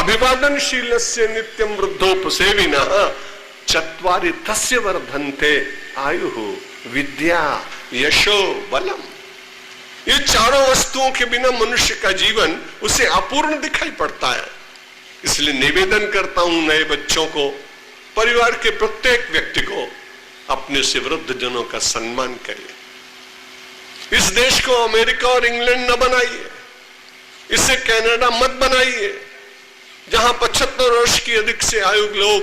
अभिवादनशीलस्य नित्यं वृद्धोपसेविनः चत्वारि तस्य वर्धन्ते आयुः विद्या यशो बलम। ये चारों वस्तुओं के बिना मनुष्य का जीवन उसे अपूर्ण दिखाई पड़ता है। इसलिए निवेदन करता हूं नए बच्चों को, परिवार के प्रत्येक व्यक्ति को, अपने से वृद्ध जनों का सम्मान करिए। इस देश को अमेरिका और इंग्लैंड न बनाइए, इसे कनाडा मत बनाइए जहां 75 वर्ष की अधिक से आयु लोग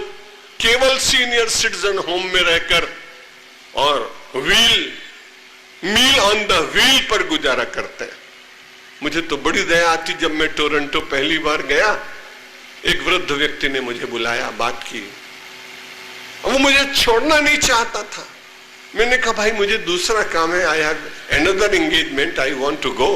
केवल सीनियर सिटीजन होम में रहकर और मील ऑन द व्हील पर गुजारा करते हैं। मुझे तो बड़ी दया आती जब मैं टोरंटो पहली बार गया, एक वृद्ध व्यक्ति ने मुझे बुलाया, बात की, वो मुझे छोड़ना नहीं चाहता था। मैंने कहा भाई मुझे दूसरा काम है, I have another engagement, I want to go.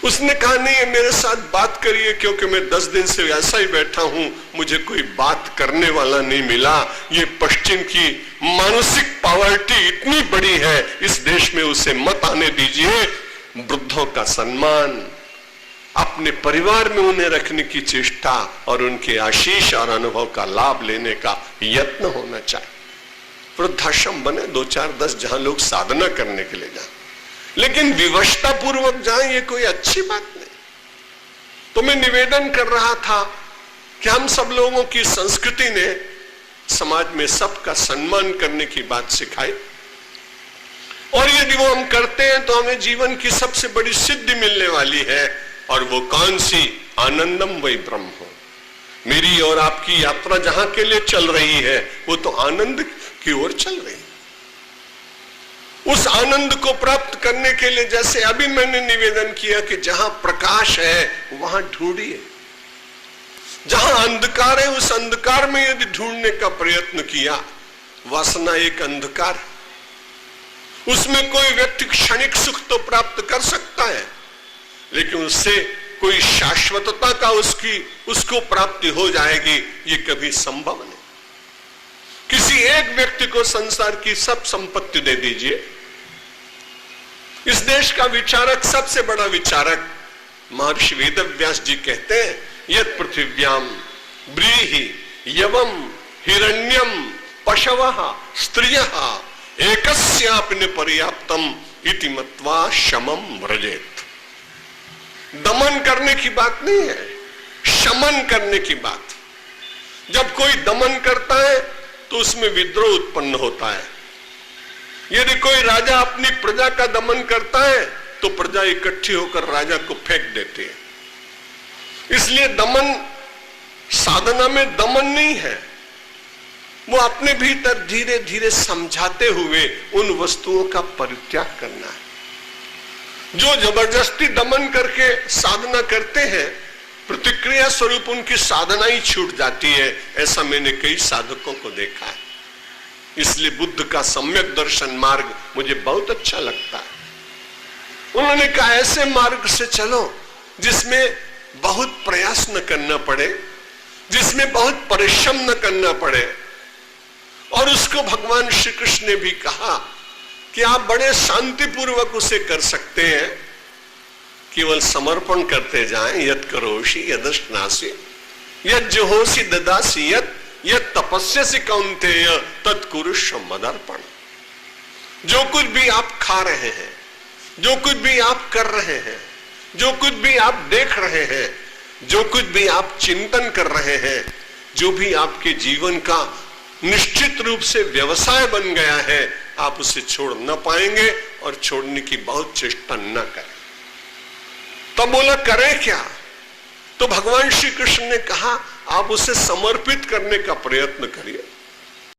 उसने कहा नहीं मेरे साथ बात करिए, क्योंकि मैं 10 दिन से ऐसा ही बैठा हूं, मुझे कोई बात करने वाला नहीं मिला। ये पश्चिम की मानसिक पावर्टी इतनी बड़ी है इस देश में, उसे मत आने दीजिए। वृद्धों का सम्मान, अपने परिवार में उन्हें रखने की चेष्टा और उनके आशीष और अनुभव का लाभ लेने का यत्न होना चाहिए। वृद्धाश्रम बने 2, 4, 10 जहां लोग साधना करने के लिए जाए, लेकिन विवशता पूर्वक जाए ये कोई अच्छी बात नहीं। तो मैं निवेदन कर रहा था कि हम सब लोगों की संस्कृति ने समाज में सबका सम्मान करने की बात सिखाई, और यदि वो हम करते हैं तो हमें जीवन की सबसे बड़ी सिद्धि मिलने वाली है। और वो कौन सी? आनंदम वही ब्रह्म हो। मेरी और आपकी यात्रा जहां के लिए चल रही है वो तो आनंद की ओर चल रही है। उस आनंद को प्राप्त करने के लिए जैसे अभी मैंने निवेदन किया कि जहां प्रकाश है वहां ढूंढिए, जहां अंधकार है उस अंधकार में यदि ढूंढने का प्रयत्न किया, वासना एक अंधकार, उसमें कोई व्यक्ति क्षणिक सुख तो प्राप्त कर सकता है, लेकिन उससे कोई शाश्वतता का उसको प्राप्ति हो जाएगी ये कभी संभव नहीं। किसी एक व्यक्ति को संसार की सब संपत्ति दे दीजिए। इस देश का विचारक, सबसे बड़ा विचारक महर्षि वेदव्यास जी कहते हैं, यत् पृथिव्याम व्रीहि यवम हिरण्यम पशवः स्त्रियः एकस्यापि पर्याप्तम इति मत्वा शमम व्रजेत। दमन करने की बात नहीं है, शमन करने की बात। जब कोई दमन करता है तो उसमें विद्रोह उत्पन्न होता है। यदि कोई राजा अपनी प्रजा का दमन करता है तो प्रजा इकट्ठी होकर राजा को फेंक देती है। इसलिए दमन साधना में दमन नहीं है, वो अपने भीतर धीरे धीरे समझाते हुए उन वस्तुओं का परित्याग करना है। जो जबरदस्ती दमन करके साधना करते हैं, प्रतिक्रिया स्वरूप उनकी साधना ही छूट जाती है। ऐसा मैंने कई साधकों को देखा है। इसलिए बुद्ध का सम्यक दर्शन मार्ग मुझे बहुत अच्छा लगता है। उन्होंने कहा ऐसे मार्ग से चलो जिसमें बहुत प्रयास न करना पड़े, जिसमें बहुत परिश्रम न करना पड़े। और उसको भगवान श्री कृष्ण ने भी कहा कि आप बड़े शांतिपूर्वक उसे कर सकते हैं, केवल समर्पण करते जाएं। यत् करोषि यदश्नासि यत् जुहोसि ददासि यत् तपस्यसि कौन्तेय तत्कुरुष्व मदर्पण। जो कुछ भी आप खा रहे हैं, जो कुछ भी आप कर रहे हैं, जो कुछ भी आप देख रहे हैं, जो कुछ भी आप चिंतन कर रहे हैं, जो भी आपके जीवन का निश्चित रूप से व्यवसाय बन गया है, आप उसे छोड़ न पाएंगे और छोड़ने की बहुत चेष्टा न करें। तब बोला करें क्या? तो भगवान श्री कृष्ण ने कहा आप उसे समर्पित करने का प्रयत्न करिए।